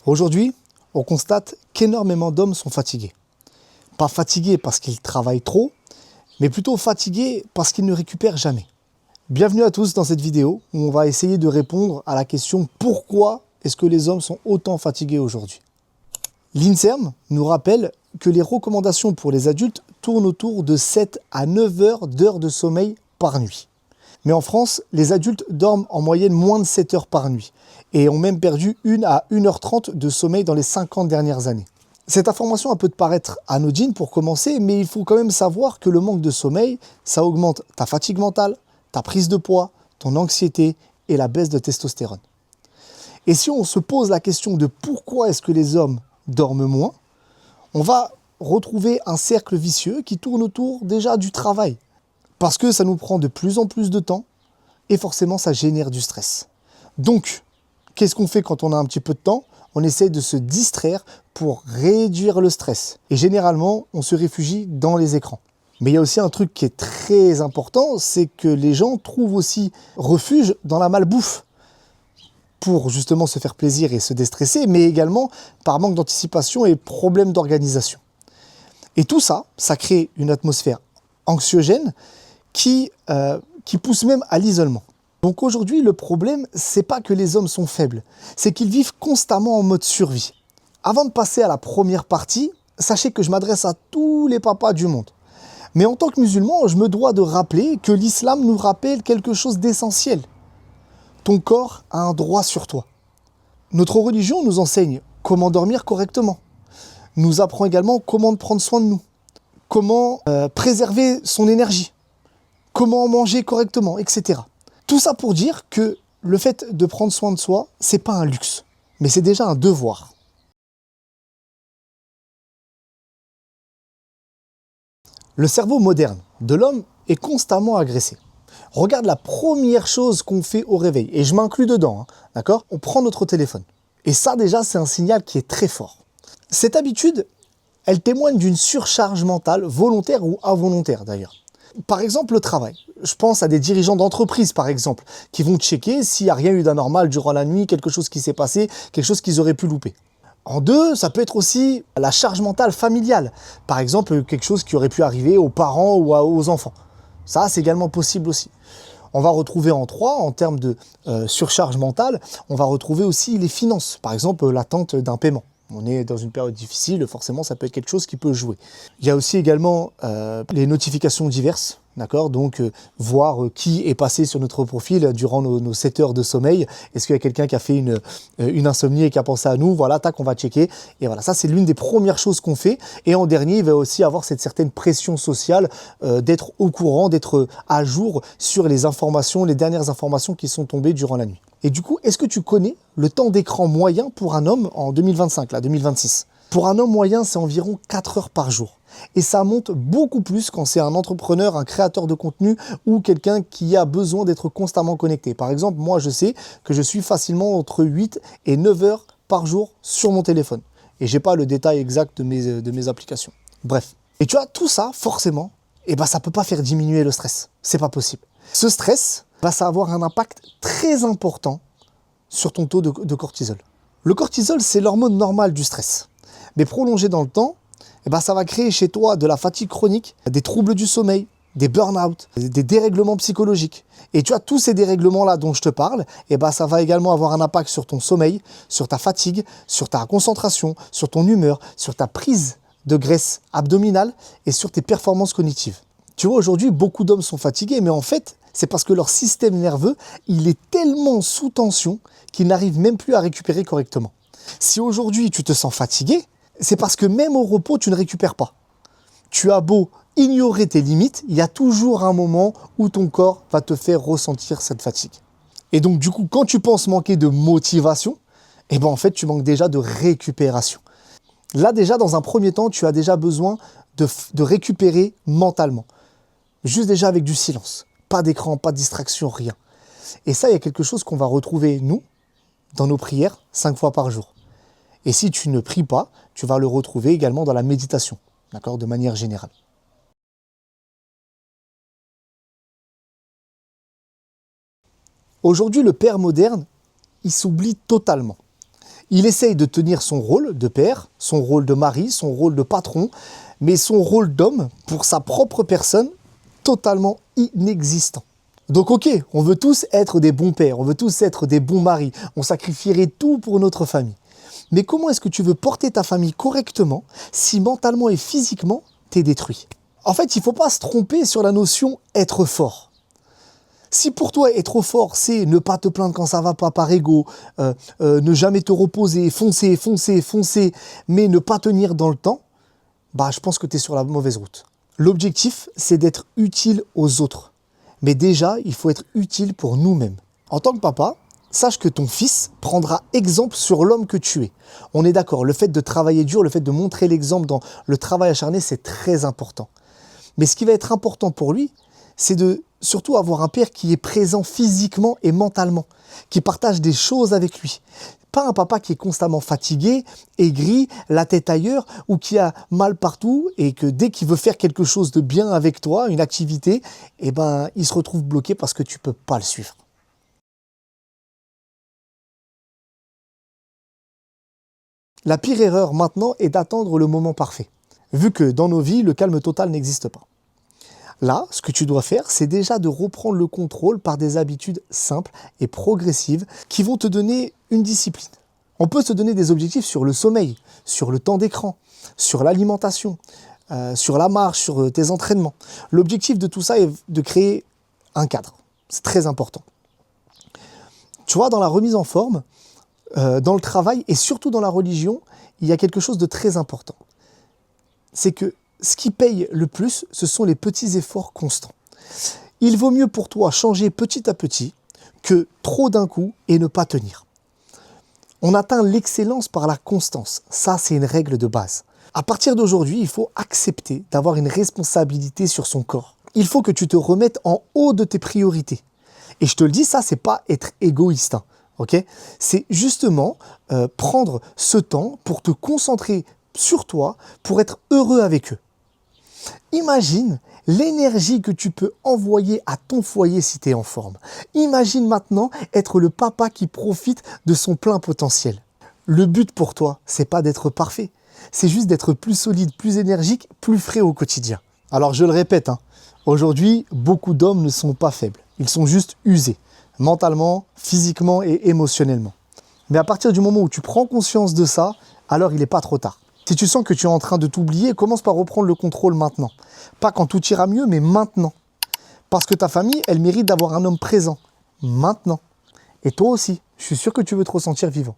Aujourd'hui, on constate qu'énormément d'hommes sont fatigués. Pas fatigués parce qu'ils travaillent trop, mais plutôt fatigués parce qu'ils ne récupèrent jamais. Bienvenue à tous dans cette vidéo où on va essayer de répondre à la question pourquoi est-ce que les hommes sont autant fatigués aujourd'hui. L'INSERM nous rappelle que les recommandations pour les adultes tournent autour de 7 à 9 heures de sommeil par nuit. Mais en France, les adultes dorment en moyenne moins de 7 heures par nuit et ont même perdu 1 à 1h30 de sommeil dans les 50 dernières années. Cette information peut te paraître anodine pour commencer, mais il faut quand même savoir que le manque de sommeil, ça augmente ta fatigue mentale, ta prise de poids, ton anxiété et la baisse de testostérone. Et si on se pose la question de pourquoi est-ce que les hommes dorment moins, on va retrouver un cercle vicieux qui tourne autour déjà du travail. Parce que ça nous prend de plus en plus de temps et forcément ça génère du stress. Donc, qu'est-ce qu'on fait quand on a un petit peu de temps? On essaie de se distraire pour réduire le stress. Et généralement, on se réfugie dans les écrans. Mais il y a aussi un truc qui est très important, c'est que les gens trouvent aussi refuge dans la malbouffe pour justement se faire plaisir et se déstresser, mais également par manque d'anticipation et problème d'organisation. Et tout ça, ça crée une atmosphère anxiogène qui pousse même à l'isolement. Donc aujourd'hui, le problème, c'est pas que les hommes sont faibles, c'est qu'ils vivent constamment en mode survie. Avant de passer à la première partie, sachez que je m'adresse à tous les papas du monde. Mais en tant que musulman, je me dois de rappeler que l'islam nous rappelle quelque chose d'essentiel. Ton corps a un droit sur toi. Notre religion nous enseigne comment dormir correctement, nous apprend également comment prendre soin de nous, comment préserver son énergie, comment manger correctement, etc. Tout ça pour dire que le fait de prendre soin de soi, c'est pas un luxe, mais c'est déjà un devoir. Le cerveau moderne de l'homme est constamment agressé. Regarde la première chose qu'on fait au réveil, et je m'inclus dedans, hein, d'accord? On prend notre téléphone. Et ça déjà, c'est un signal qui est très fort. Cette habitude, elle témoigne d'une surcharge mentale, volontaire ou involontaire d'ailleurs. Par exemple, le travail. Je pense à des dirigeants d'entreprise, par exemple, qui vont checker s'il n'y a rien eu d'anormal durant la nuit, quelque chose qui s'est passé, quelque chose qu'ils auraient pu louper. En deux, ça peut être aussi la charge mentale familiale. Par exemple, quelque chose qui aurait pu arriver aux parents ou aux enfants. Ça, c'est également possible aussi. On va retrouver en trois, en termes de surcharge mentale, on va retrouver aussi les finances. Par exemple, l'attente d'un paiement. On est dans une période difficile, forcément, ça peut être quelque chose qui peut jouer. Il y a aussi également les notifications diverses, d'accord? Donc, voir qui est passé sur notre profil durant nos 7 heures de sommeil. Est-ce qu'il y a quelqu'un qui a fait une insomnie et qui a pensé à nous? Voilà, tac, on va checker. Et voilà, ça, c'est l'une des premières choses qu'on fait. Et en dernier, il va aussi avoir cette certaine pression sociale d'être au courant, d'être à jour sur les informations, les dernières informations qui sont tombées durant la nuit. Et du coup, est-ce que tu connais le temps d'écran moyen pour un homme en 2025, là, 2026? Pour un homme moyen, c'est environ 4 heures par jour. Et ça monte beaucoup plus quand c'est un entrepreneur, un créateur de contenu ou quelqu'un qui a besoin d'être constamment connecté. Par exemple, moi, je sais que je suis facilement entre 8 et 9 heures par jour sur mon téléphone. Et j'ai pas le détail exact de mes applications. Bref. Et tu vois, tout ça, forcément, ça peut pas faire diminuer le stress. C'est pas possible. Ce stress, ça va avoir un impact très important sur ton taux de cortisol. Le cortisol, c'est l'hormone normale du stress. Mais prolongé dans le temps, ça va créer chez toi de la fatigue chronique, des troubles du sommeil, des burn-out, des dérèglements psychologiques. Et tu vois, tous ces dérèglements-là dont je te parle, ça va également avoir un impact sur ton sommeil, sur ta fatigue, sur ta concentration, sur ton humeur, sur ta prise de graisse abdominale et sur tes performances cognitives. Tu vois, aujourd'hui, beaucoup d'hommes sont fatigués, mais en fait, c'est parce que leur système nerveux, il est tellement sous tension qu'ils n'arrivent même plus à récupérer correctement. Si aujourd'hui, tu te sens fatigué, c'est parce que même au repos, tu ne récupères pas. Tu as beau ignorer tes limites, il y a toujours un moment où ton corps va te faire ressentir cette fatigue. Et donc, du coup, quand tu penses manquer de motivation, en fait, tu manques déjà de récupération. Là, déjà, dans un premier temps, tu as déjà besoin de récupérer mentalement. Juste déjà avec du silence. Pas d'écran, pas de distraction, rien. Et ça, il y a quelque chose qu'on va retrouver, nous, dans nos prières, 5 fois par jour. Et si tu ne pries pas, tu vas le retrouver également dans la méditation, d'accord, de manière générale. Aujourd'hui, le père moderne, il s'oublie totalement. Il essaye de tenir son rôle de père, son rôle de mari, son rôle de patron, mais son rôle d'homme, pour sa propre personne, totalement inexistant. Donc ok, on veut tous être des bons pères, on veut tous être des bons maris, on sacrifierait tout pour notre famille. Mais comment est-ce que tu veux porter ta famille correctement si mentalement et physiquement, t'es détruit? En fait, il ne faut pas se tromper sur la notion être fort. Si pour toi être fort, c'est ne pas te plaindre quand ça va pas par ego, ne jamais te reposer, foncer, foncer, foncer, mais ne pas tenir dans le temps, bah je pense que tu es sur la mauvaise route. L'objectif, c'est d'être utile aux autres. Mais déjà, il faut être utile pour nous-mêmes. En tant que papa, sache que ton fils prendra exemple sur l'homme que tu es. On est d'accord, le fait de travailler dur, le fait de montrer l'exemple dans le travail acharné, c'est très important. Mais ce qui va être important pour lui, c'est de surtout avoir un père qui est présent physiquement et mentalement, qui partage des choses avec lui. Pas un papa qui est constamment fatigué, aigri, la tête ailleurs, ou qui a mal partout et que dès qu'il veut faire quelque chose de bien avec toi, une activité, eh ben, il se retrouve bloqué parce que tu ne peux pas le suivre. La pire erreur maintenant est d'attendre le moment parfait, vu que dans nos vies, le calme total n'existe pas. Là, ce que tu dois faire, c'est déjà de reprendre le contrôle par des habitudes simples et progressives qui vont te donner une discipline. On peut se donner des objectifs sur le sommeil, sur le temps d'écran, sur l'alimentation, sur la marche, sur tes entraînements. L'objectif de tout ça est de créer un cadre. C'est très important. Tu vois, dans la remise en forme, dans le travail et surtout dans la religion, il y a quelque chose de très important. C'est que ce qui paye le plus, ce sont les petits efforts constants. Il vaut mieux pour toi changer petit à petit que trop d'un coup et ne pas tenir. On atteint l'excellence par la constance. Ça, c'est une règle de base. À partir d'aujourd'hui, il faut accepter d'avoir une responsabilité sur son corps. Il faut que tu te remettes en haut de tes priorités. Et je te le dis, ça, c'est pas être égoïste. Hein, okay, c'est justement prendre ce temps pour te concentrer sur toi, pour être heureux avec eux. Imagine l'énergie que tu peux envoyer à ton foyer si tu es en forme. Imagine maintenant être le papa qui profite de son plein potentiel. Le but pour toi, c'est pas d'être parfait. C'est juste d'être plus solide, plus énergique, plus frais au quotidien. Alors je le répète, hein, aujourd'hui, beaucoup d'hommes ne sont pas faibles. Ils sont juste usés, mentalement, physiquement et émotionnellement. Mais à partir du moment où tu prends conscience de ça, alors il n'est pas trop tard. Si tu sens que tu es en train de t'oublier, commence par reprendre le contrôle maintenant. Pas quand tout ira mieux, mais maintenant. Parce que ta famille, elle mérite d'avoir un homme présent. Maintenant. Et toi aussi, je suis sûr que tu veux te ressentir vivant.